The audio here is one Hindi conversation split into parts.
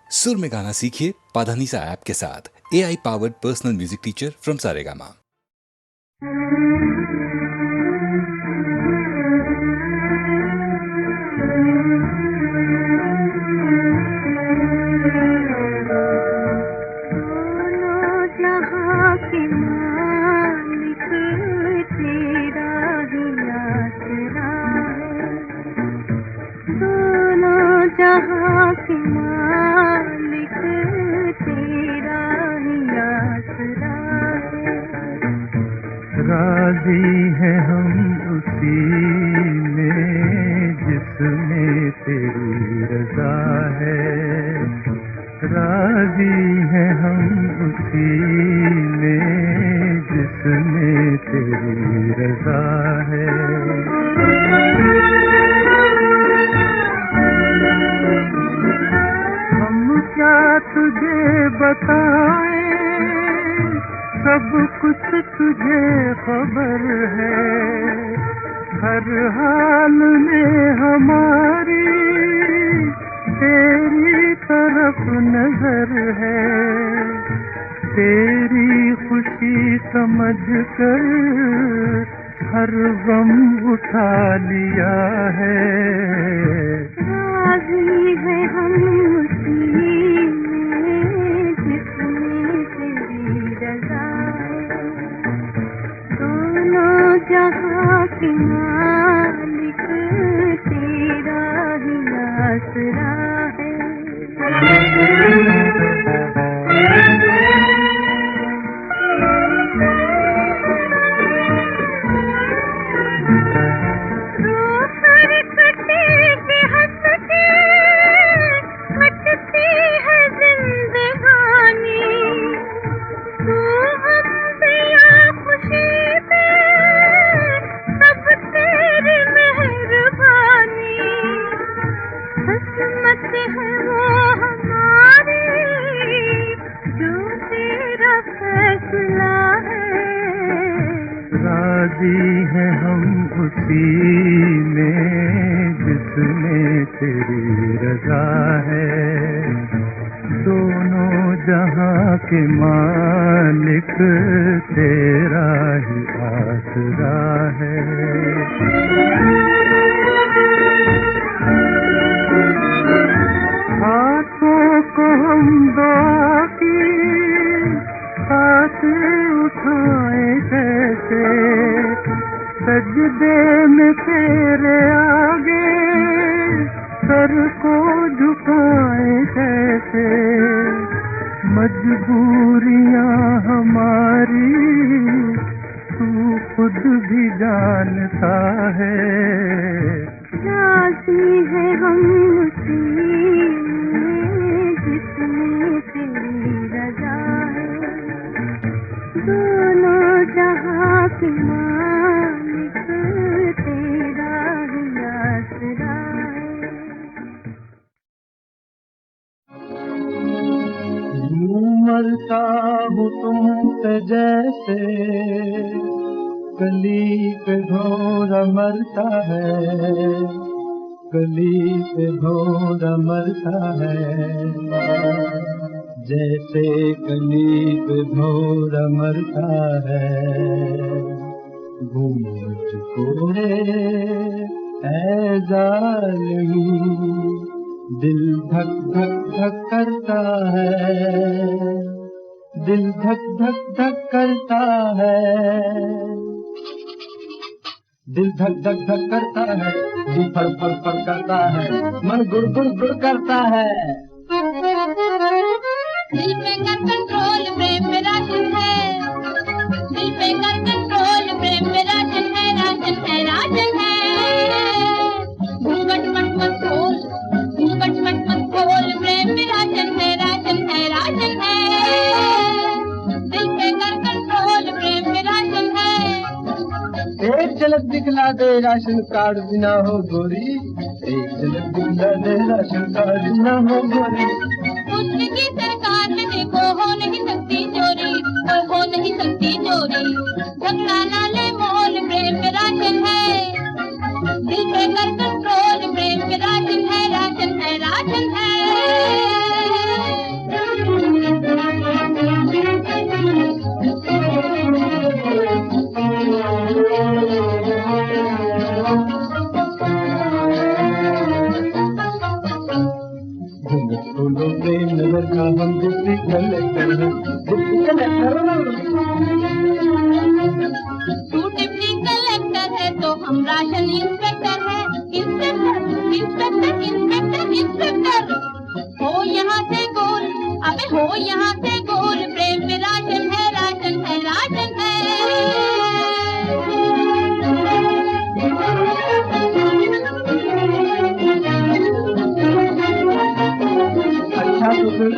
सुर में गाना सीखिए पाधानीसा ऐप के साथ। AI powered personal music teacher from Saregama. राजी है हम उसी में जिसमें तेरी रजा है, राजी है हम उसी में जिसमें तेरी रजा है। हम क्या तुझे बताएं, सब कुछ तुझे खबर है, हर हाल में हमारी तेरी तरफ नजर है, तेरी खुशी समझ कर हर गम उठा लिया है। राजी है हम उसी में जिसमें तेरी रजा है, दोनों जहां के मालिक तेरा ही आसरा है। राजी है हम उसी में जिसमें तेरी रजा है, दोनों जहां के मालिक तेरा ही आसरा है। हाथों को हम दुआ की हाथ उठाए कैसे, सजदे में तेरे आगे सर को झुकाए कैसे, मजबूरियां हमारी तू खुद भी जानता है। राजी है हम उसी में जिसमें तेरी रजा है, दोनों जहां के मालिक तेरा ही आसरा है। यूं मरता हूँ तुमसे जैसे गली पे घोड़ा मरता है, गली पे घोड़ा मरता है, जैसे गली पे घोड़ा मरता है। मुझको ऐ जालिम दिल धक धक धक करता है, दिल धक धक धक करता है, दिल धक धक धक करता है, जी फड़ फड़ फड़ करता है, मन गुड़ गुड़ गुड़ करता है। दिल पे कर कंट्रोल प्रेम मेरा राजन है, दिल पे कर कंट्रोल प्रेम मेरा राजन है, राजन है, राजन है। घूंघट मत मत खोल, घूंघट मत मत खोल, प्रेम मेरा राजन है, राजन है, राजन है। दिल पे कर कंट्रोल प्रेम मेरा राजन है। एक झलक दिखला दे राशन कार्ड बिना हो गोरी, एक झलक दिखला दे राशन कार्ड बिना हो गोरी। दूसरे की सरकार में देखो हो नहीं सकती चोरी, कोई हो नहीं सकती चोरी। झगड़ा ना ले मोल प्रेम में राजन है, दिल पे कर कंट्रोल प्रेम में राजन है, राजन है, राजन है। बोलो प्रेम नगर का हम डिप्टी कलेक्टर हैं, डिप्टी कलेक्टर। तू डिप्टी कलेक्टर है तो हम राशन इंस्पेक्टर है, इंस्पेक्टर इंस्पेक्टर इंस्पेक्टर इंस्पेक्टर। हो यहाँ से गोल, अबे हो यहाँ से गोल, प्रेम में राशन है राशन है राशन है। अच्छा तो फिर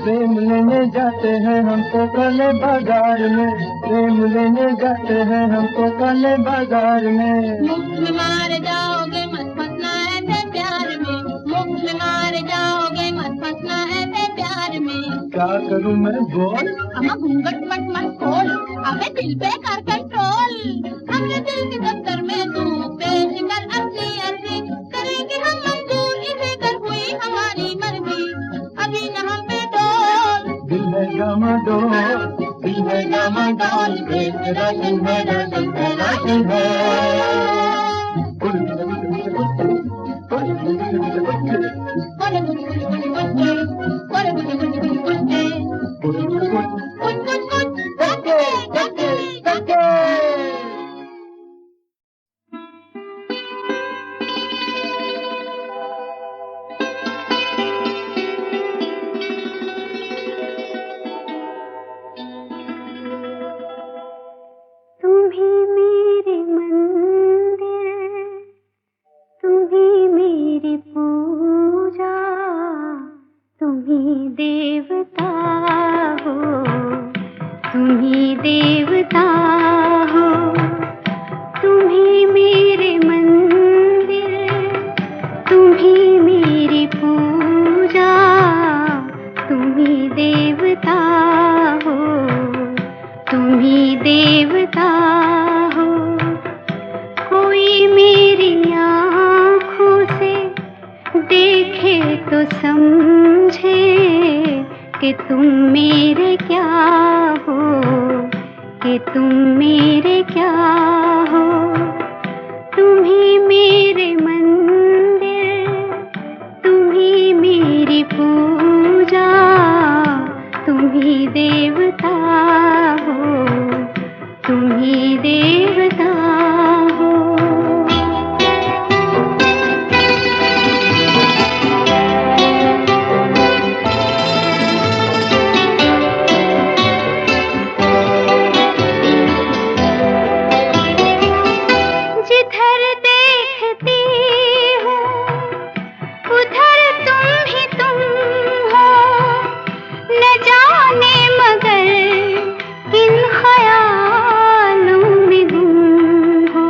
प्रेम लेने जाते हैं हमको काले बाजार में, प्रेम लेने जाते हैं हमको काले बाजार में। मुफ्त में मार जाओगे मत फंसना ऐसे प्यार में, मुफ्त में मार जाओगे मत फंसना ऐसे प्यार में। क्या करूं मैं बोल? अम्मा घूंघट मत मत खोल, अबे दिल पे कर कंट्रोल। हमने दिल के दफ्तर में तू पेश कर अपनी अर्जी, करेंगे हम मंजूर इसे कर हुई हमारी मर्जी, अभी न हम पे डोल। दिल है डामाडोल, दिल है डामाडोल, प्रेम में राशन है राशन है राशन है। बोले good good good good day, बोले good good good good day, good good good डके डके डके। तुम ही मेरे मंदिर, तुम ही मेरी पूजा, तुम ही देवता हो, तुम ही देवता हो। तुम ही मेरे मंदिर, तुम ही मेरी पूजा, तुम ही देवता हो, तुम ही देवता हो। कोई मेरी आँखों से देखे तो समझे कि तुम मेरे क्या हो, कि तुम मेरे क्या हो। तुम ही मेरे मंदिर, तुम ही मेरी पूजा, तुम ही देवता हो, तुम ही देवता हो। जिधर देखती हूँ उधर तुम ही तुम हो, न जाने मगर किन ख्यालों में गुम हो।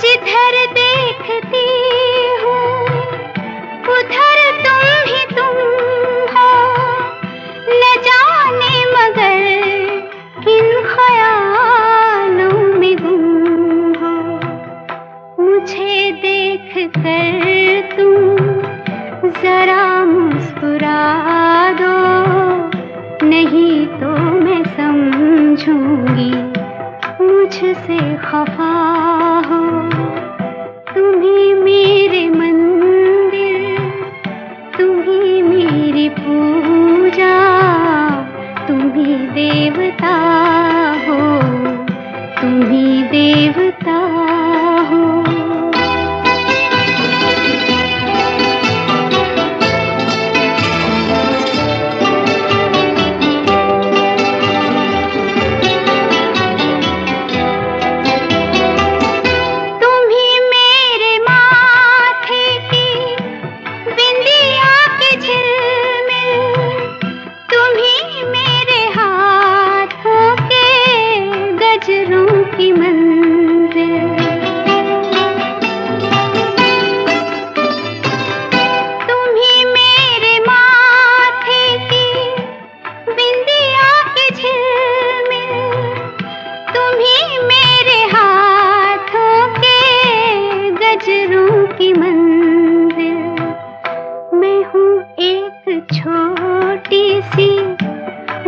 जिधर देखती हूँ उधर तुम ही तुम हो, न जाने मगर किन ख्यालों में गुम हो। मुझे देख कर तुम जरा मुस्कुरा दो, नहीं तो मैं समझूंगी मुझसे खफा हो। तुम ही मेरे मंदिर, तुम ही मेरी पूजा, तुम ही देवता हो, तुम ही देवता हो। तुम ही मेरे माथे की बिंदिया की झिलमिल, तुम ही मेरे हाथों के गजरों की मंजिल। तुम ही मेरे माथे की बिंदिया की झिलमिल, तुम ही मेरे हाथों के गजरों की मंजिल। मैं हूँ एक छोटी सी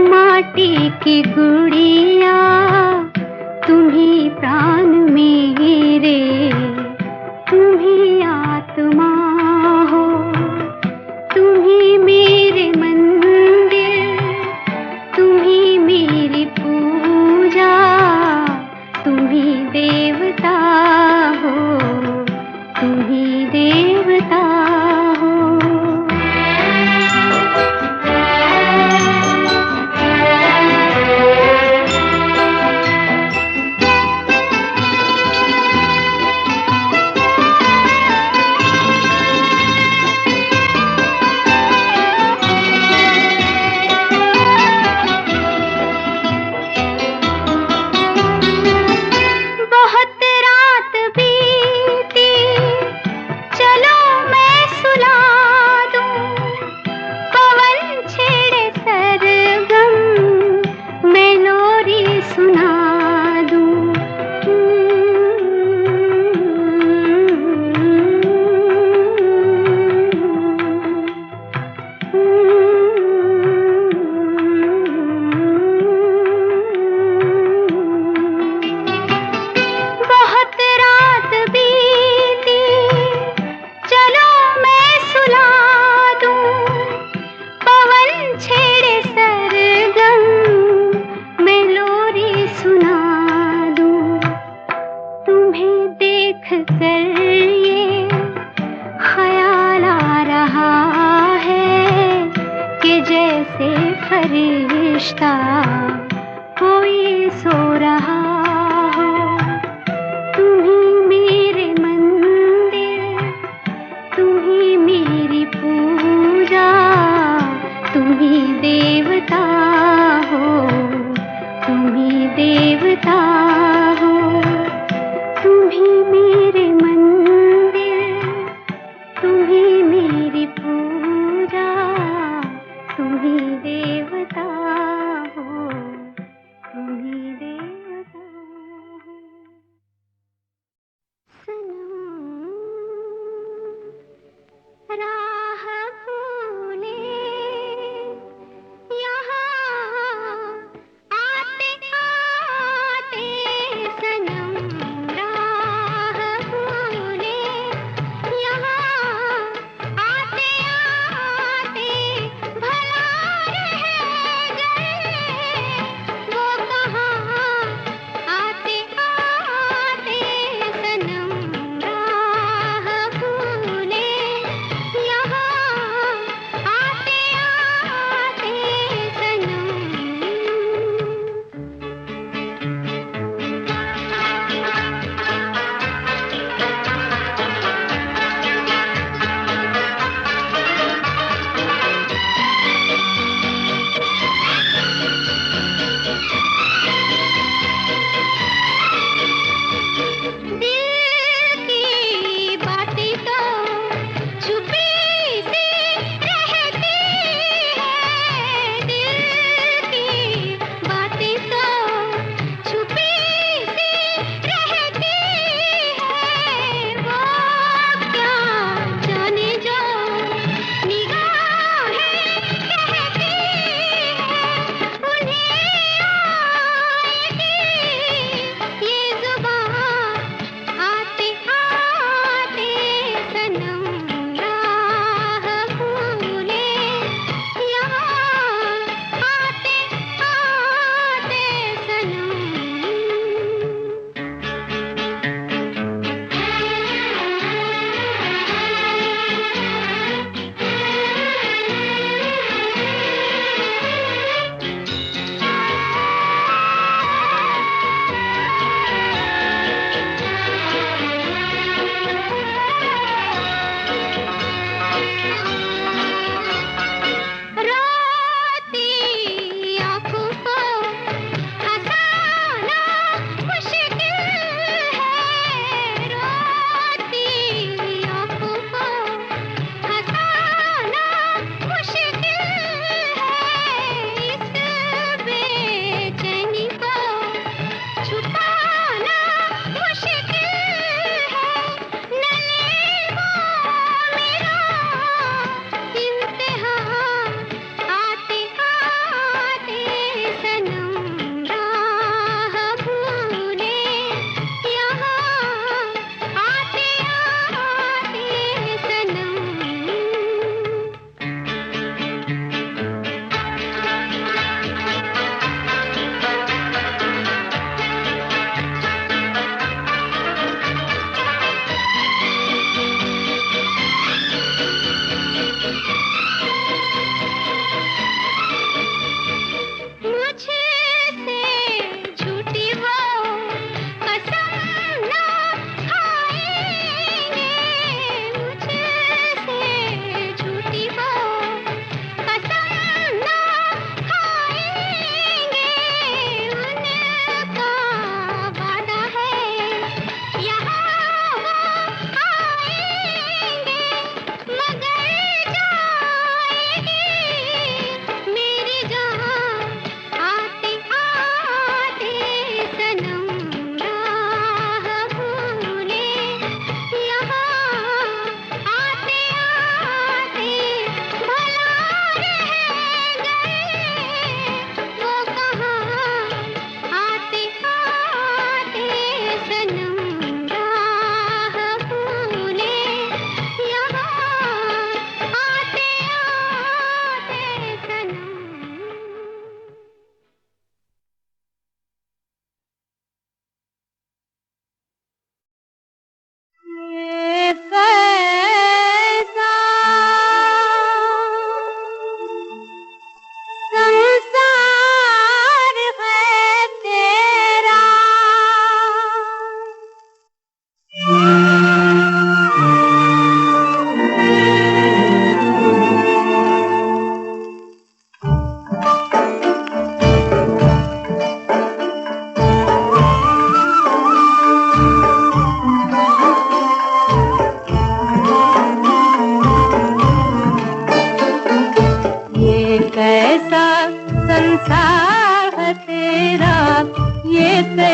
माटी की गुड़िया, तुम ही प्राण मेरे,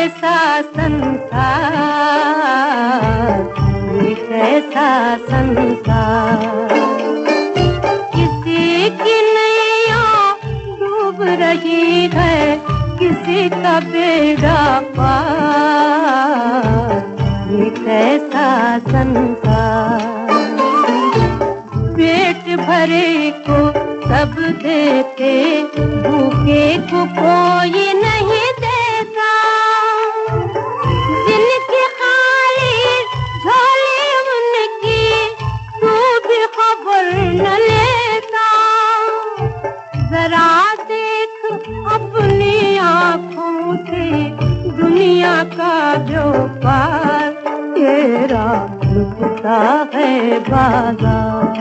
कैसा संसार, ये कैसा संसार। किसी की नैया डूब रही है, किसी का बेड़ा पार, ये कैसा संसार। पेट भरे को सब देते, भूखे को कोई नहीं देता। जिनकी खाली झोली उनकी तू भी खबर न लेता। जरा देख अपनी आँखों से दुनिया का व्यापार, तेरा लुटता है बाजार।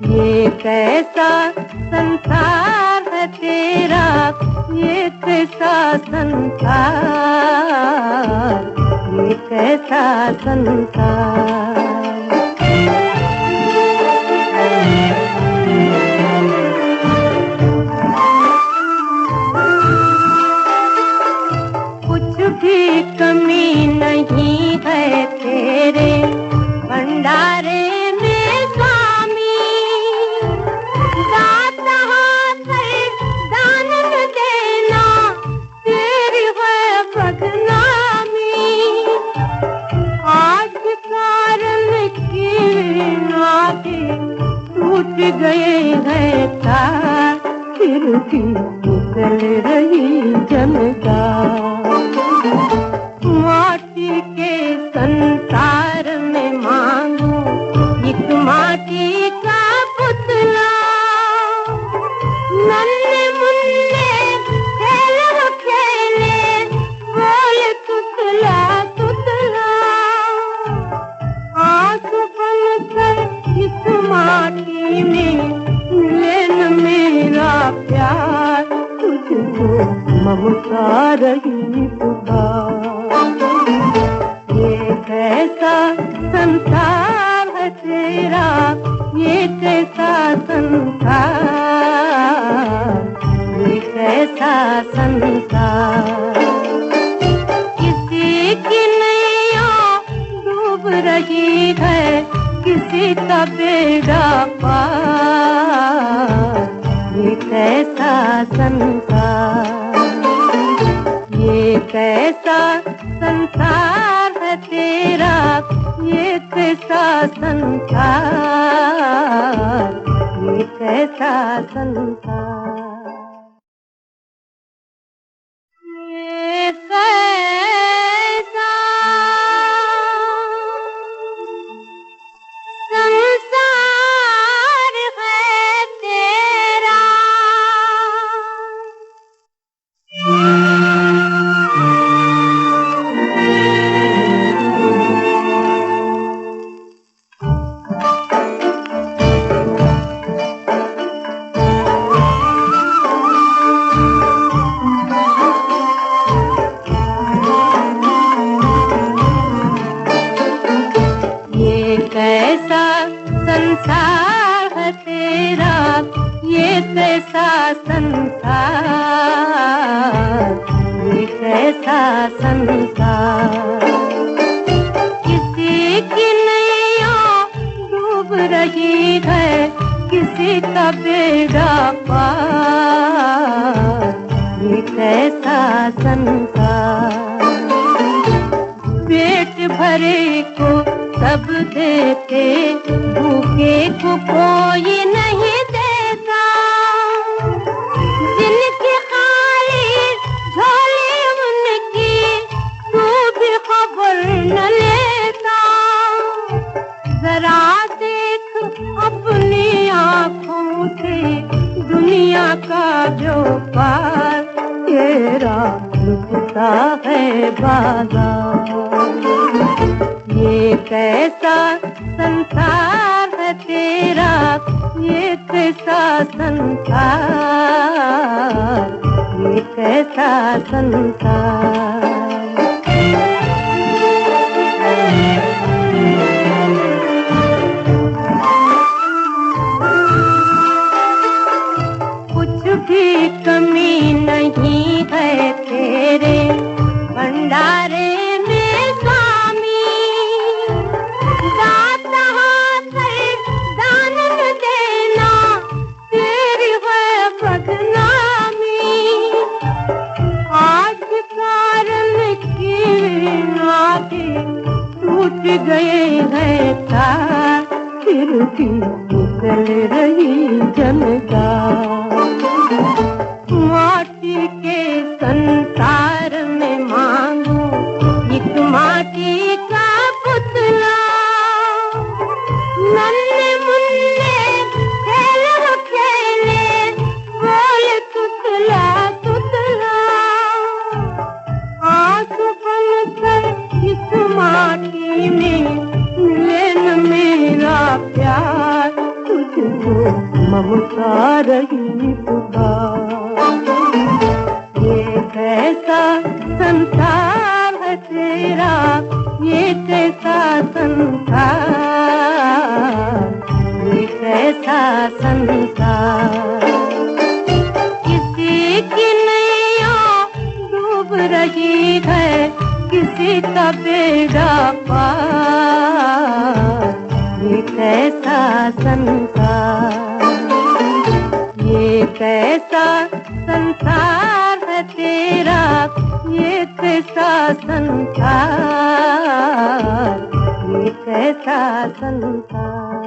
ये कैसा संसार है तेरा, ये कैसा संसार, ये कैसा संसार। कुछ भी कमी नहीं है तेरे भंडारे में स्वामी। दाता हाथ दान न देना, तेरी है बदनामी। आज कारण की नाते टूट गए हैं तार, फिर भी निकल रही जनता। माटी के संसार में मांगू एक माटी का पुतला। नन्हे मुन्ने खेल खेले, बोल तुतला तुतला। आंसू बनकर इस माटी में मिले न मेरा प्यार, तुझको ममता रही पुकार। ये कैसा संसार है तेरा, ये कैसा संसार, ये कैसा संसार। किसी की नैया डूब रही है, किसी का बेड़ा पार, ये कैसा संसार। ये कैसा संसार है तेरा, ये कैसा संसार, ये कैसा संसार। ये कैसा संसार है तेरा। कैसा संसार है तेरा, ये कैसा संसार, ये कैसा संसार। किसी की नैया डूब रही है, किसी का बेड़ा पार, ये कैसा संसार। पेट भरे को सब देते, भूखे को कोई नहीं देता। जिनकी खाली झोली उनकी तू भी खबर न लेता। जरा देख अपनी आँखों से दुनिया का व्यापार, तेरा लुटता है बाजार। ये कैसा संसार है तेरा, ये कैसा संसार, ये कैसा संसार। कुछ भी कमी नहीं है तेरे की निकल रही झनकार। माटी के संसार में मांगू एक माटी का पुतला, नन्हे मुन्ने खेल खेले बोल तुतला तुतला। आंसू बनकर इस माटी में मिले न मेरा प्यार, तुझको ममता रही पुकार। ये कैसा संसार है तेरा, ये कैसा संसार, ये कैसा संसार। किसी की नैया डूब रही है, किसी का बेड़ा पार, ये कैसा संसार, ये कैसा संसार है तेरा, ये कैसा संसार, ये कैसा संसार।